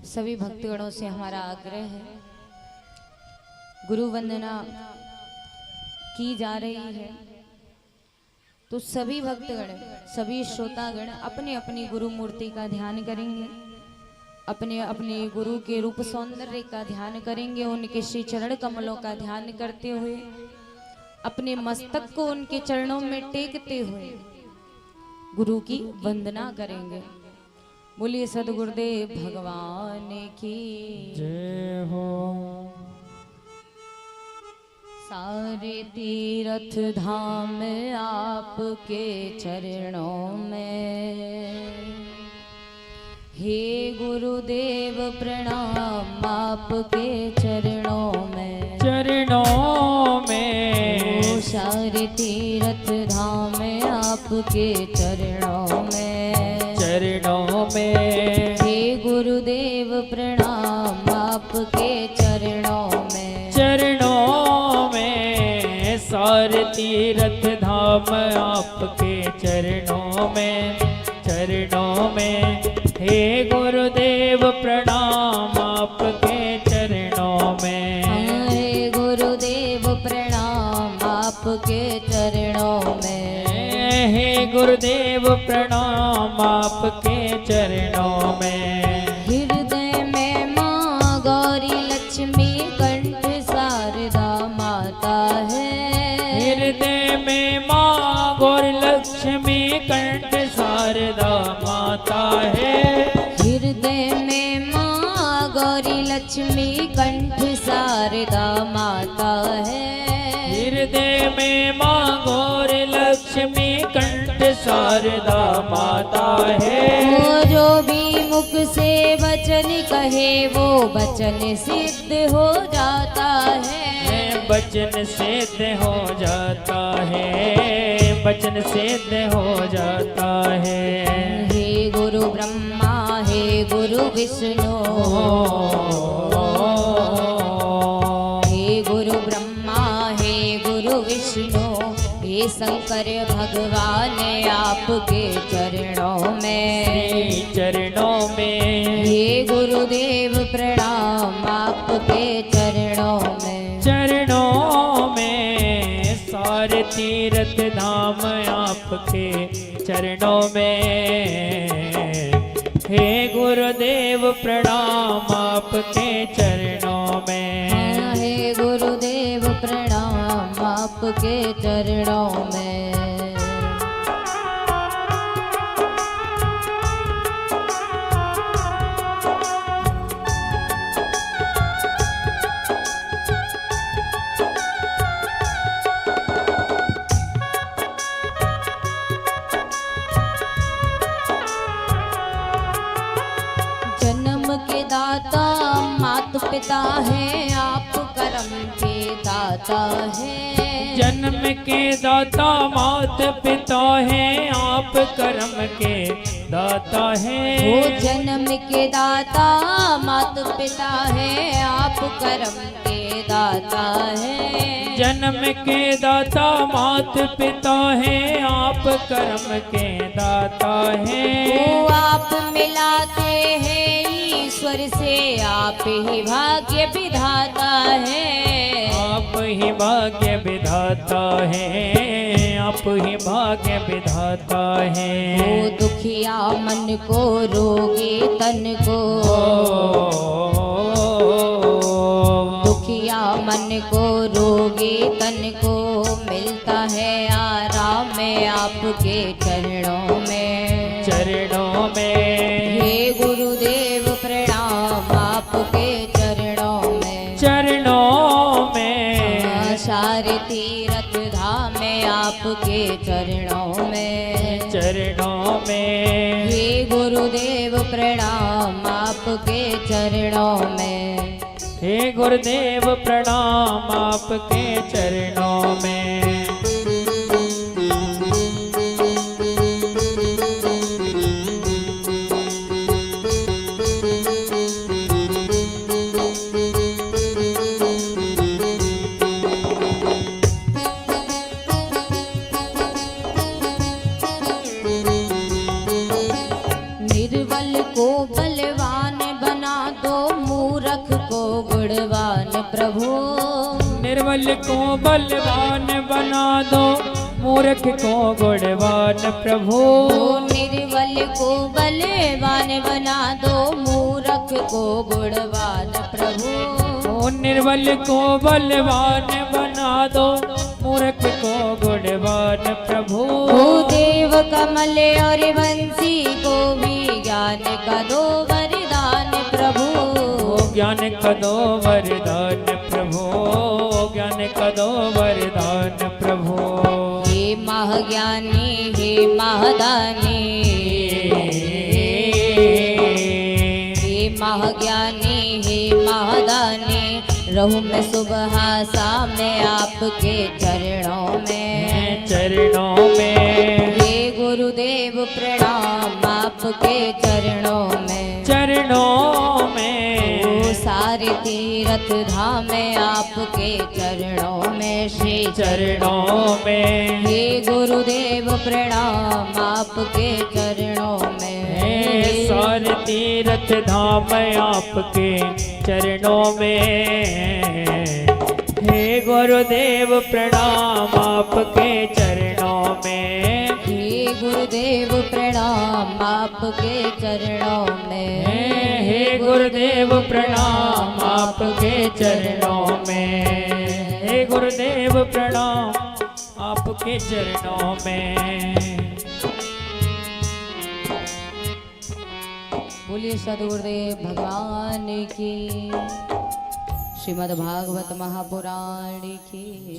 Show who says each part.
Speaker 1: सभी भक्तगणों से हमारा आग्रह है, गुरु वंदना की जा रही है तो सभी भक्तगण, सभी श्रोतागण अपने अपनी गुरु मूर्ति का ध्यान करेंगे, अपने अपने गुरु के रूप सौंदर्य का ध्यान करेंगे, उनके श्री चरण कमलों का ध्यान करते हुए अपने मस्तक को उनके चरणों में टेकते हुए गुरु की वंदना करेंगे। बोलिए सदगुरुदेव भगवान की
Speaker 2: जय हो।
Speaker 1: सारे तीर्थ धाम आपके चरणों में, हे गुरुदेव प्रणाम आपके चरणों में,
Speaker 2: चरणों में।
Speaker 1: सारे तीर्थ धाम आपके चरणों में,
Speaker 2: चरणों में।
Speaker 1: हे गुरुदेव प्रणाम आपके चरणों में,
Speaker 2: चरणों में। सारे तीर्थ धाम आपके चरणों में, चरणों में। हे गुरुदेव प्रणाम आपके चरणों में,
Speaker 1: हे गुरुदेव प्रणाम आपके चरणों में,
Speaker 2: हे गुरुदेव प्रणाम आपके चरणों में।
Speaker 1: हृदय में माँ गौरी लक्ष्मी कंठ शारदा माता है,
Speaker 2: हृदय में माँ गौरी लक्ष्मी कंठ शारदा माता है,
Speaker 1: हृदय में माँ गौरी लक्ष्मी कंठ शारदा माता है,
Speaker 2: हृदय में माँ गौरी लक्ष्मी कंठ शारदा माता है।
Speaker 1: वो जो भी मुख से वचन कहे वो वचन सिद्ध हो जाता है,
Speaker 2: वचन सिद्ध हो जाता है, वचन सिद्ध हो जाता है।
Speaker 1: हे गुरु ब्रह्मा हे गुरु विष्णु, हे गुरु ब्रह्मा हे गुरु विष्णु, हे शंकर भगवान आपके चरणों में,
Speaker 2: चरणों में।
Speaker 1: हे गुरुदेव प्रणाम आपके चरणों में,
Speaker 2: चरणों में। सारे तीर्थ धाम आपके चरणों में, हे गुरुदेव प्रणाम आपके चरणों में,
Speaker 1: हे गुरुदेव प्रणाम आपके चरणों में। जन्म के दाता माता पिता है आप कर्म के दाता है,
Speaker 2: जन्म के दाता मात पिता हैं आप कर्म के दाता हैं।
Speaker 1: वो जन्म के दाता माता पिता है आप कर्म के दाता है,
Speaker 2: जन्म के दाता मात पिता हैं आप कर्म के दाता हैं।
Speaker 1: वो आप मिलाते हैं ईश्वर से आप ही भाग्य विधाता है,
Speaker 2: आप ही भाग्य विधाता हैं, आप ही भाग्य विधाता हैं।
Speaker 1: वो दुखिया मन को रोगी तन को, दुखिया मन को रोगी तन को मिलता है आराम में आपके चरणों में,
Speaker 2: चरणों में।
Speaker 1: हे गुरुदेव प्रणाम आपके चरणों में,
Speaker 2: चरणों में।
Speaker 1: सारे तीर्थ धाम आपके चरणों में,
Speaker 2: चरणों में।
Speaker 1: हे गुरुदेव प्रणाम आपके चरणों में,
Speaker 2: हे गुरुदेव प्रणाम आपके चरणों में।
Speaker 1: निर्बल को बलवान बना प्रभु।
Speaker 2: निर्बल को बलवान बना दो, मूर्ख को गुणवान प्रभु।
Speaker 1: निर्बल को बलवान बना दो, मूर्ख को गुणवान प्रभु।
Speaker 2: निर्बल को बलवान बना दो, मूर्ख को गुणवान प्रभु।
Speaker 1: देव कमल और बंसी को भी ज्ञान का दो वरदान प्रभु।
Speaker 2: ज्ञान का दो वरदान प्रभु, ज्ञान का दो वरदान प्रभु।
Speaker 1: हे महाज्ञानी हे महादानी, हे महाज्ञानी हे महादानी, रहूं मैं सुबह शाम में आपके चरणों में।
Speaker 2: चरणों में
Speaker 1: हे गुरुदेव प्रणाम आपके चरणों में।
Speaker 2: चरणों में
Speaker 1: ओ सारे तीर्थ धाम है आपके चरणों में श्री।
Speaker 2: चरणों में
Speaker 1: हे गुरुदेव प्रणाम आपके चरणों में।
Speaker 2: सारे तीर्थ धाम आपके चरणों में। हे गुरुदेव प्रणाम आपके चरणों में।
Speaker 1: हे गुरुदेव प्रणाम आपके चरणों में।
Speaker 2: हे गुरुदेव प्रणाम आपके चरणों में। हे गुरुदेव प्रणाम आपके चरणों में।
Speaker 1: बोलिए सद्गुरुदेव भगवान की। श्रीमद् भागवत महापुराण की।